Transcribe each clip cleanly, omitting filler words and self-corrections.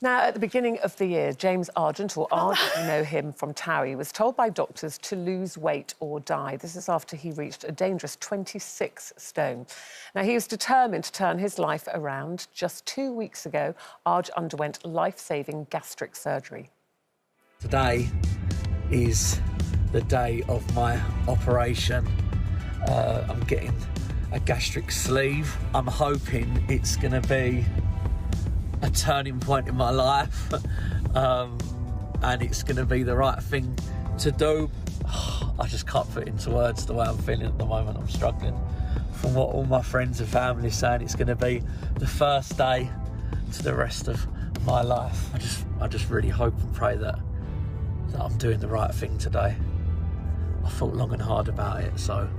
Now, at the beginning of the year, James Argent, or Arg, you know him from Towie, was told by doctors to lose weight or die. This is after he reached a dangerous 26 stone. Now, he was determined to turn his life around. Just 2 weeks ago, Arg underwent life-saving gastric surgery. Today is the day of my operation. I'm getting a gastric sleeve. I'm hoping it's going to be a turning point in my life, and it's going to be the right thing to do. I just can't put it into words the way I'm feeling at the moment. I'm struggling. From what all my friends and family are saying, it's going to be the first day to the rest of my life. I just really hope and pray that I'm doing the right thing today. I thought long and hard about it, so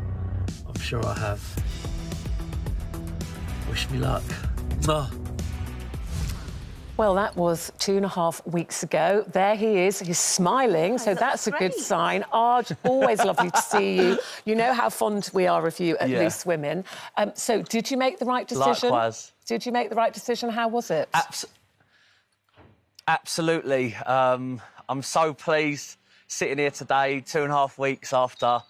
I'm sure I have. Wish me luck. Well, that was 2.5 weeks ago. There he is. He's smiling, Oh, so that's a great. good sign. Arg, always lovely to see you. You know how fond we are of you at Loose Women. So did you make the right decision? Likewise. Did you make the right decision? How was it? Absolutely. I'm so pleased sitting here today, 2.5 weeks after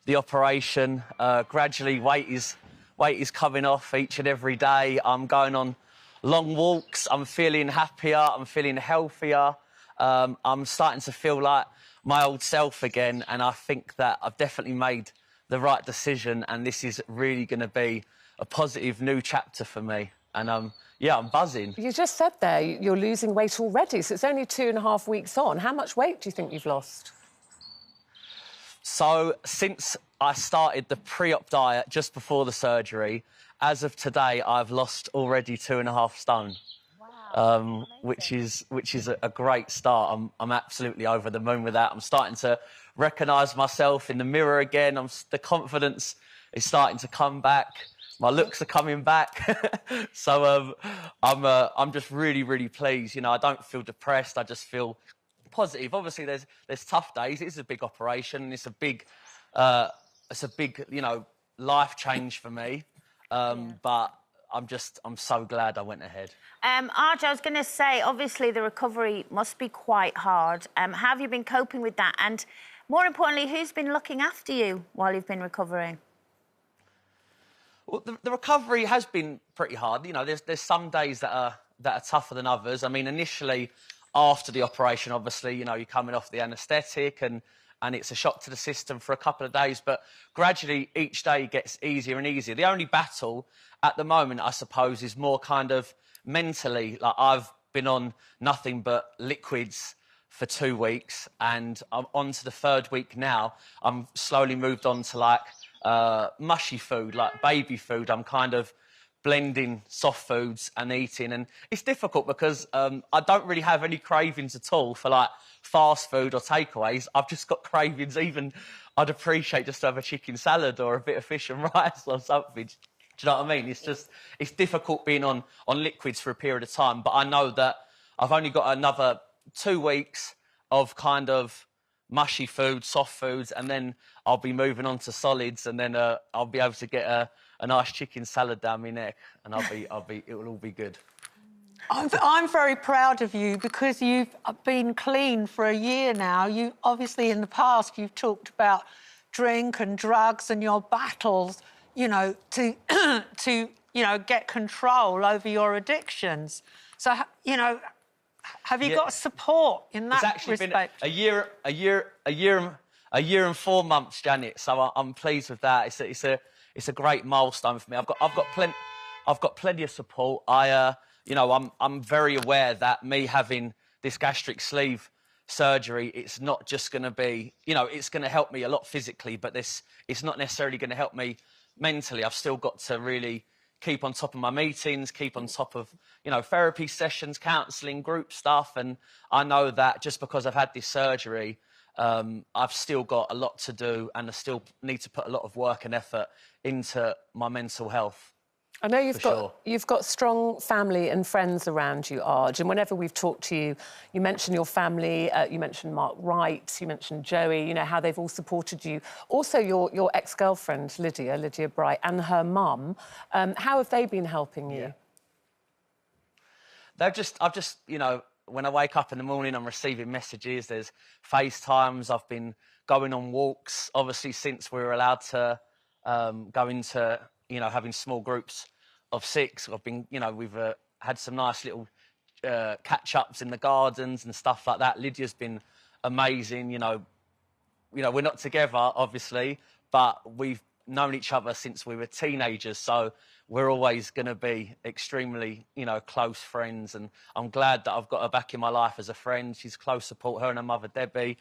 the operation. Gradually, weight is coming off each and every day. I'm going on long walks. I'm feeling happier. I'm feeling healthier. I'm starting to feel like my old self again, and I think that I've definitely made the right decision, and this is really going to be a positive new chapter for me. And yeah, I'm buzzing. You just said there you're losing weight already, so it's only 2.5 weeks on. How much weight do you think you've lost? So since I started the pre-op diet just before the surgery, as of today, I've lost already 2.5 stone. Wow, which is a great start. I'm absolutely over the moon with that. I'm starting to recognise myself in the mirror again. The confidence is starting to come back. My looks are coming back. So I'm just really, really pleased. You know, I don't feel depressed. I just feel positive. Obviously, there's tough days. It's a big operation, and it's a big, you know, life change for me. But I'm so glad I went ahead. Arg, I was going to say, obviously the recovery must be quite hard. How have you been coping with that? And more importantly, who's been looking after you while you've been recovering? Well, the recovery has been pretty hard. You know, there's some days that are tougher than others. I mean, initially, after the operation, obviously, you know, you're coming off the anaesthetic and it's a shock to the system for a couple of days, but gradually each day gets easier and easier. The only battle at the moment, I suppose, is more kind of mentally. Like, I've been on nothing but liquids for 2 weeks, and I'm on to the 3rd week now. I'm slowly moved on to, like, mushy food, like baby food. I'm kind of blending soft foods and eating, and it's difficult because I don't really have any cravings at all for, like, fast food or takeaways. I've just got cravings. Even I'd appreciate just to have a chicken salad or a bit of fish and rice or something. Do you know what I mean? It's difficult being on liquids for a period of time, but I know that I've only got another 2 weeks of kind of mushy food, soft foods, and then I'll be moving on to solids, and then I'll be able to get a nice chicken salad down my neck, and it will all be good. I'm very proud of you because you've been clean for a year now. You obviously, in the past, you've talked about drink and drugs and your battles, you know, to you know, get control over your addictions. So, you know, have you got support in that respect? It's actually been a year and 4 months, Janet. So I'm pleased with that. It's a great milestone for me. I've got plenty of support. You know, I'm very aware that me having this gastric sleeve surgery, it's not just going to be, you know, it's going to help me a lot physically, but it's not necessarily going to help me mentally. I've still got to really keep on top of my meetings, keep on top of, you know, therapy sessions, counselling, group stuff. And I know that just because I've had this surgery, I've still got a lot to do, and I still need to put a lot of work and effort into my mental health. I know you've got strong family and friends around you, Arg, and whenever we've talked to you, you mention your family, you mentioned Mark Wright, you mentioned Joey, you know, how they've all supported you. Also, your ex-girlfriend, Lydia Bright, and her mum, how have they been helping you? I've just, you know, when I wake up in the morning, I'm receiving messages. There's FaceTimes. I've been going on walks, obviously, since we were allowed to go into, you know, having small groups of 6. I've been, you know, we've had some nice little catch-ups in the gardens and stuff like that. Lydia's been amazing, you know, we're not together, obviously, but we've known each other since we were teenagers, so we're always going to be extremely, you know, close friends, and I'm glad that I've got her back in my life as a friend. She's close support, her and her mother, Debbie.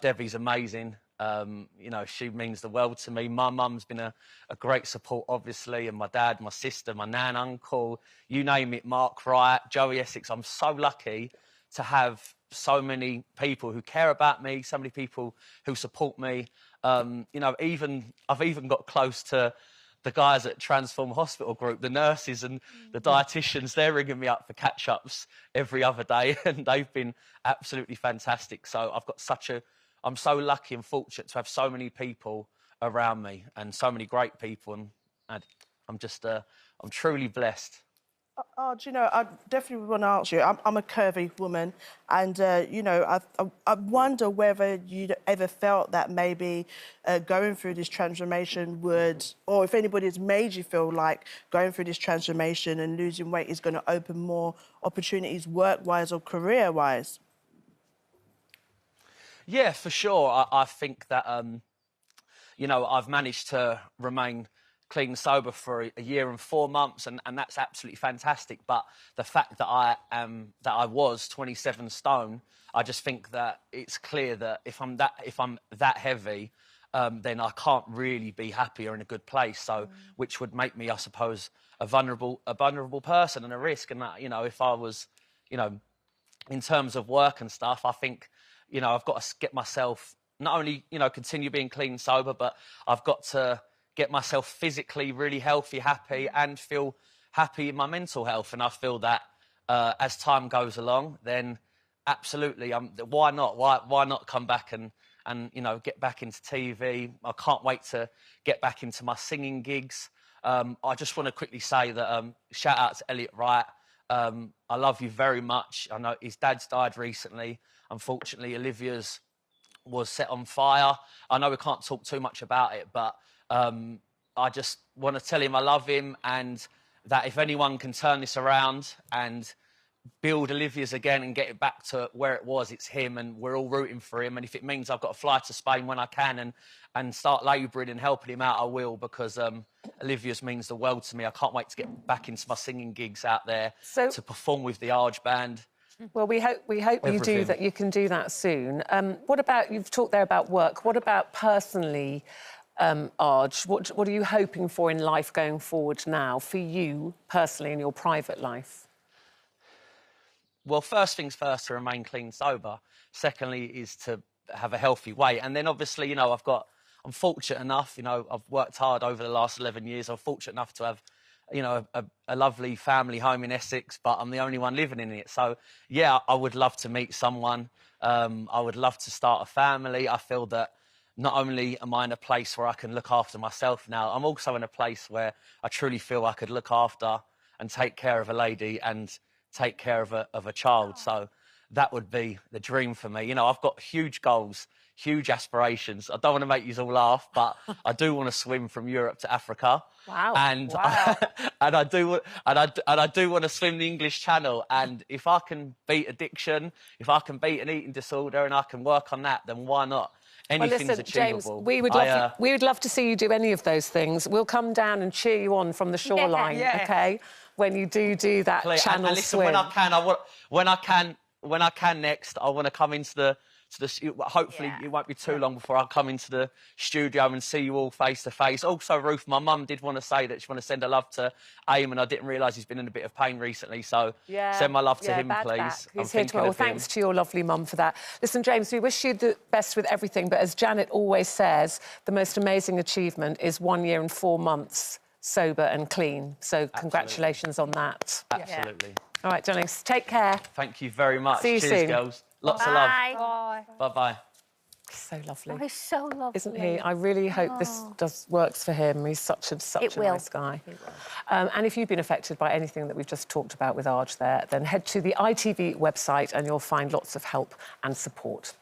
Debbie's amazing. You know, she means the world to me. My mum's been a great support, obviously, and my dad, my sister, my nan, uncle, you name it, Mark Wright, Joey Essex. I'm so lucky to have so many people who care about me, so many people who support me. You know, I've even got close to the guys at Transform Hospital Group, the nurses and the dietitians. They're ringing me up for catch-ups every other day, and they've been absolutely fantastic. So I'm so lucky and fortunate to have so many people around me and so many great people, and I'm truly blessed. Oh, do you know, I definitely want to ask you. I'm a curvy woman, and you know, I wonder whether you'd ever felt that maybe going through this transformation would, or if anybody's made you feel like going through this transformation and losing weight is going to open more opportunities work-wise or career-wise. Yeah, for sure. I think that you know, I've managed to remain clean and sober for a year and 4 months, and that's absolutely fantastic. But the fact that I was 27 stone, I just think that it's clear that if I'm that heavy, then I can't really be happy or in a good place. So, which would make me, I suppose, a vulnerable person and a risk. And that, you know, if I was, you know, in terms of work and stuff, I think, you know, I've got to get myself not only, you know, continue being clean and sober, but I've got to get myself physically really healthy, happy, and feel happy in my mental health. And I feel that as time goes along, then absolutely, why not? Why not come back and you know, get back into TV? I can't wait to get back into my singing gigs. I just want to quickly say that shout out to Elliot Wright. I love you very much. I know his dad's died recently. Unfortunately, Olivia's was set on fire. I know we can't talk too much about it, but I just want to tell him I love him, and that if anyone can turn this around and build Olivia's again and get it back to where it was, it's him, and we're all rooting for him. And if it means I've got to fly to Spain when I can and start labouring and helping him out, I will, because Olivia's means the world to me. I can't wait to get back into my singing gigs out there, to perform with the Arg band. Well, we hope you do that. You can do that soon. What about, you've talked there about work. What about personally, Arg? What are you hoping for in life going forward now, for you personally in your private life? Well, first things first, to remain clean sober. Secondly is to have a healthy weight. And then obviously, you know, I'm fortunate enough, you know, I've worked hard over the last 11 years. I'm fortunate enough to have, you know, a lovely family home in Essex, but I'm the only one living in it. So, yeah, I would love to meet someone. I would love to start a family. I feel that not only am I in a place where I can look after myself now, I'm also in a place where I truly feel I could look after and take care of a lady and take care of a child. So that would be the dream for me. You know, I've got huge goals, huge aspirations. I don't want to make you all laugh, but I do want to swim from Europe to Africa. Wow! And wow. and I do want to swim the English Channel. And if I can beat addiction, if I can beat an eating disorder, and I can work on that, then why not? Anything's well, listen, achievable. James, we would love to see you do any of those things. We'll come down and cheer you on from the shoreline, okay? When you do that channel and listen, swim. when I can next, I want to come into the hopefully it won't be too long before I come into the studio and see you all face to face. Also, Ruth, my mum did want to say that she wanted to send her love to Aim, and I didn't realise he's been in a bit of pain recently, so send my love to him, please. He's here tomorrow. Well, thanks to your lovely mum for that. Listen, James, we wish you the best with everything, but as Janet always says, the most amazing achievement is 1 year and 4 months sober and clean. So congratulations on that. Absolutely. All right, darlings, take care. Thank you very much. See you Cheers, soon. girls. Lots of love. Bye. Bye-bye. So lovely. Oh, he's so lovely. Isn't he? I really hope this works for him. He's such a nice guy. And if you've been affected by anything that we've just talked about with Arg there, then head to the ITV website and you'll find lots of help and support.